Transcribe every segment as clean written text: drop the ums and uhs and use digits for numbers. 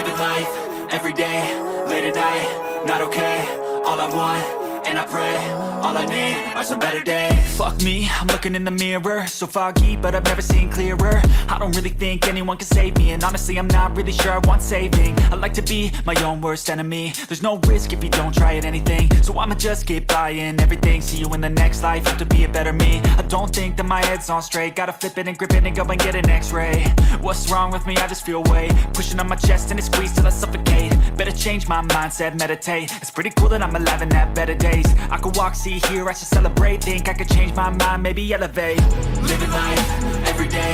Living life, everyday, late at night, not okay. All I want, and I pray, all I need are some better days. Fuck me, I'm looking in the mirror, so foggy, but I've never seen clearer. I don't really think anyone can save me, and honestly I'm not really sure I want saving. I like to be my own worst enemy. There's no risk if you don't try at anything, so I'ma just keep buying everything. See you in the next life, have to be a better me. I don't think that my head's on straight, gotta flip it and grip it and go and get an x-ray. What's wrong with me? I just feel weight pushing on my chest and it squeezes till I suffocate. Better change my mindset, meditate. It's pretty cool that I'm alive and have better days. I could walk, see, hear, I should celebrate. Think I could change my mind, maybe elevate. Living life, everyday,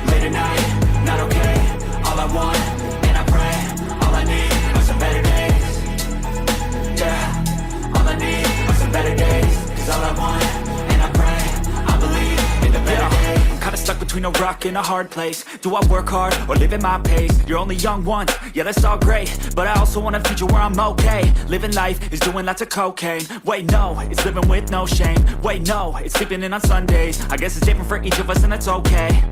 late at night, not okay. All I want, and I pray, all I need are some better days. Yeah, all I need are some better days. Cause all I want, and I pray, I believe in the better days. I'm kinda stuck between a rock and a hard place. Do I work hard or live at my pace? You're only young once, yeah that's all great, but I also want a future where I'm okay. Living life is doing lots of cocaine. Wait no, it's living with no shame. Wait no, it's sleeping in on Sundays. I guess it's different for each of us and that's okay.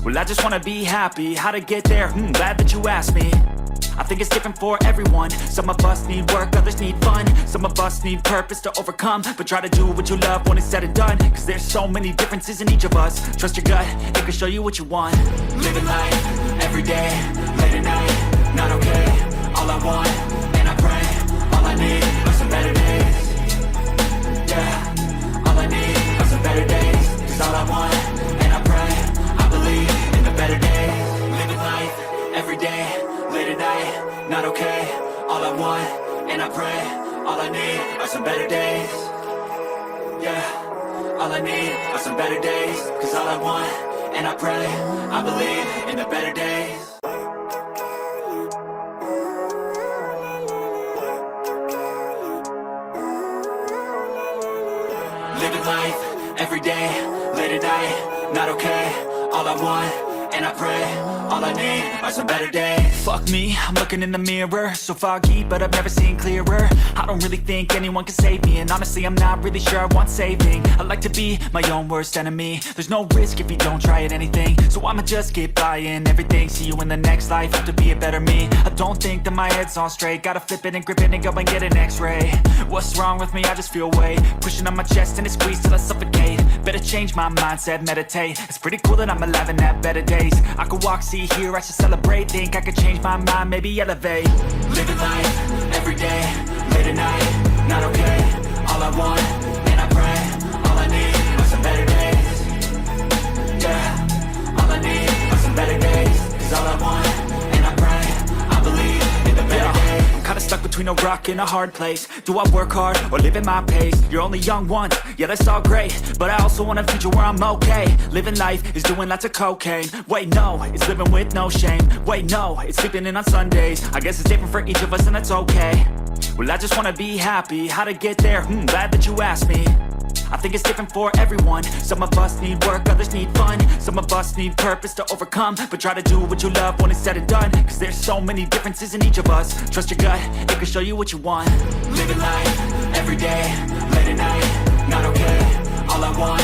Well I just wanna be happy, how to get there? Glad that you asked me. I think it's different for everyone. Some of us need work, others need fun. Some of us need purpose to overcome. But try to do what you love when it's said and done. Cause there's so many differences in each of us. Trust your gut, it can show you what you want. Living life, everyday, late at night, not okay. All I want, and I pray, all I need are some better days. Yeah, all I need are some better days. Cause all I want, and I pray, I believe in the better days. Living life, everyday, late at night, not okay. All I want, and I pray, all I need are some better days. Yeah, all I need are some better days. Cause all I want, and I pray, I believe in the better days. Living life, everyday, late at night, not okay. All I want, and I pray, all I need are some better days. Fuck me, I'm looking in the mirror, so foggy, but I've never seen clearer. I don't really think anyone can save me, and honestly I'm not really sure I want saving. I like to be my own worst enemy. There's no risk if you don't try at anything, so I'ma just keep buying everything. See you in the next life, have to be a better me. I don't think that my head's on straight, gotta flip it and grip it and go and get an x-ray. What's wrong with me? I just feel weight pushing on my chest and it squeezes till I suffocate. Better change my mindset, meditate. It's pretty cool that I'm alive and have better days. I could walk, see, hear, I should celebrate. Think I could change my mind, maybe elevate. Living life, everyday, late at night, not okay. All I want, and I pray, all I need are some better days. Yeah, all I need are some better days. Cause all I want, and I pray, I believe in the better days. I'm kinda stuck between a rock and a hard place. Do I work hard or live at my pace? You're only young once, yeah that's all great, but I also want a future where I'm okay. Living life is doing lots of cocaine. Wait no, it's living with no shame. Wait no, it's sleeping in on Sundays. I guess it's different for each of us and that's okay. Well I just wanna be happy, how to get there? Glad that you asked me. I think it's different for everyone. Some of us need work, others need fun. Some of us need purpose to overcome. But try to do what you love when it's said and done. Cause there's so many differences in each of us. Trust your gut, it can show you what you want. Living life, everyday, late at night, not okay. All I want,